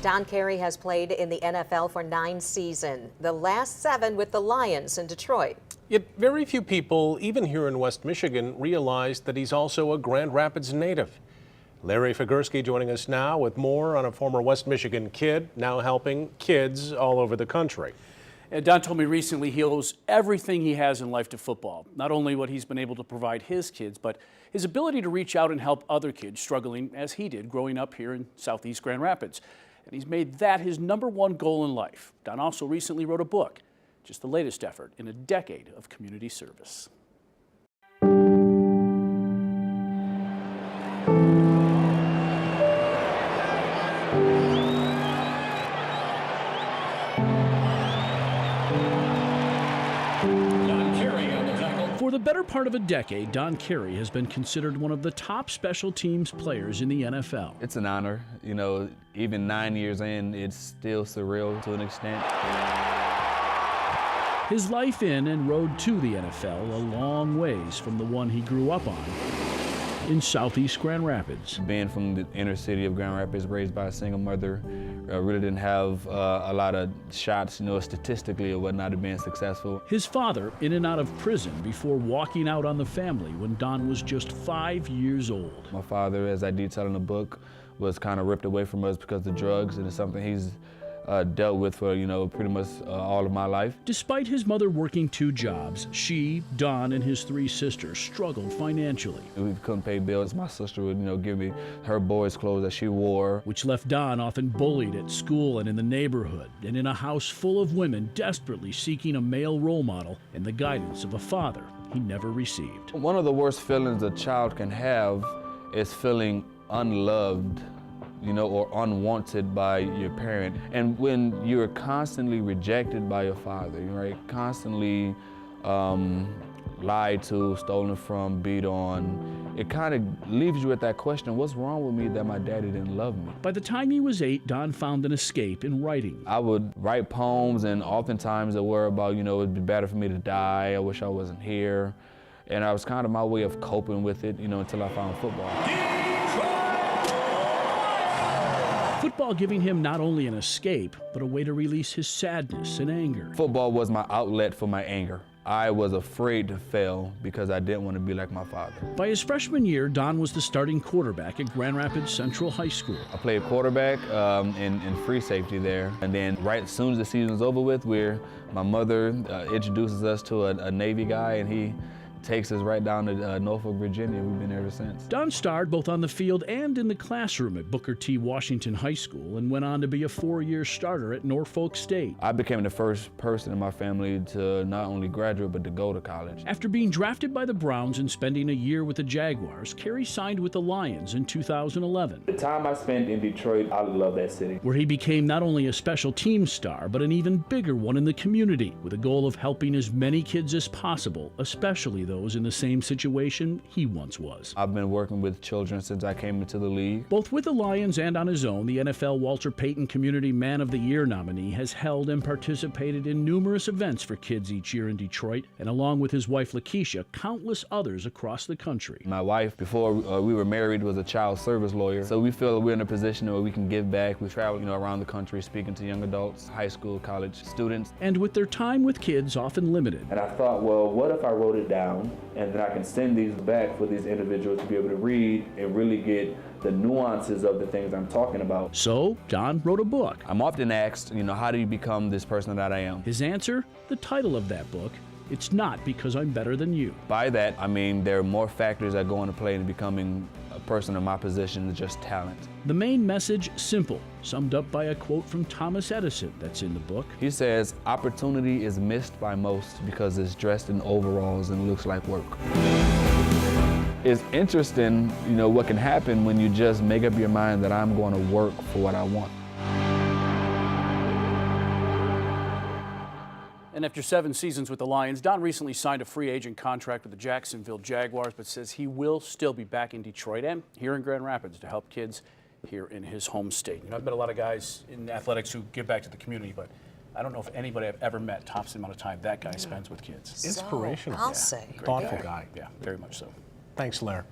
Don Carey has played in the NFL for 9 seasons, the last 7 with the Lions in Detroit. Yet very few people, even here in West Michigan, realize that he's also a Grand Rapids native. Larry Figurski joining us now with more on a former West Michigan kid now helping kids all over the country. Don told me recently he owes everything he has in life to football. Not only what he's been able to provide his kids, but his ability to reach out and help other kids struggling as he did growing up here in Southeast Grand Rapids. And he's made that his #1 goal in life. Don also recently wrote a book, just the latest effort in a decade of community service. For the better part of a decade, Don Carey has been considered one of the top special teams players in the NFL. It's an honor. You know, even 9 years in, it's still surreal to an extent. His life in and road to the NFL a long ways from the one he grew up on in Southeast Grand Rapids. Being from the inner city of Grand Rapids, raised by a single mother, really didn't have a lot of shots, you know, statistically or whatnot of being successful. His father in and out of prison before walking out on the family when Don was just 5 years old. My father, as I detail in the book, was kind of ripped away from us because of drugs, and it's something he's dealt with for, you know, pretty much all of my life. Despite his mother working 2 jobs, she, Don, and his 3 sisters struggled financially. We couldn't pay bills. My sister would, you know, give me her boys' clothes that she wore. Which left Don often bullied at school and in the neighborhood, and in a house full of women desperately seeking a male role model and the guidance of a father he never received. One of the worst feelings a child can have is feeling unloved, you know, or unwanted by your parent. And when you're constantly rejected by your father, right, constantly lied to, stolen from, beat on, it kind of leaves you with that question, what's wrong with me that my daddy didn't love me? By the time he was 8, Don found an escape in writing. I would write poems, and oftentimes they were about, you know, it'd be better for me to die, I wish I wasn't here. And that was kind of my way of coping with it, you know, until I found football. Football giving him not only an escape, but a way to release his sadness and anger. Football was my outlet for my anger. I was afraid to fail because I didn't want to be like my father. By his freshman year, Don was the starting quarterback at Grand Rapids Central High School. I played quarterback in free safety there. And then right as soon as the season was over with, my mother introduces us to a Navy guy, and he takes us right down to Norfolk, Virginia. We've been there ever since. Don starred both on the field and in the classroom at Booker T. Washington High School and went on to be a 4-year starter at Norfolk State. I became the first person in my family to not only graduate, but to go to college. After being drafted by the Browns and spending a year with the Jaguars, Carey signed with the Lions in 2011. The time I spent in Detroit, I love that city. Where he became not only a special teams star, but an even bigger one in the community, with a goal of helping as many kids as possible, especially those in the same situation he once was. I've been working with children since I came into the league. Both with the Lions and on his own, the NFL Walter Payton Community Man of the Year nominee has held and participated in numerous events for kids each year in Detroit, and along with his wife Lakeisha, countless others across the country. My wife, before we were married, was a child service lawyer, so we feel we're in a position where we can give back. We travel, you know, around the country speaking to young adults, high school, college students. And with their time with kids often limited. And I thought, well, what if I wrote it down and then I can send these back for these individuals to be able to read and really get the nuances of the things I'm talking about. So Don wrote a book. I'm often asked, you know, how do you become this person that I am? His answer, the title of that book, It's Not Because I'm Better Than You. By that, I mean there are more factors that go into play in becoming a person in my position than just talent. The main message, simple, summed up by a quote from Thomas Edison that's in the book. He says, opportunity is missed by most because it's dressed in overalls and looks like work. It's interesting, you know, what can happen when you just make up your mind that I'm going to work for what I want. And after 7 seasons with the Lions, Don recently signed a free agent contract with the Jacksonville Jaguars, but says he will still be back in Detroit and here in Grand Rapids to help kids here in his home state. You know, I've met a lot of guys in athletics who give back to the community, but I don't know if anybody I've ever met tops the amount of time that guy spends with kids. So, Inspirational. I'll say. Thoughtful guy. Yeah, very much so. Thanks, Larry.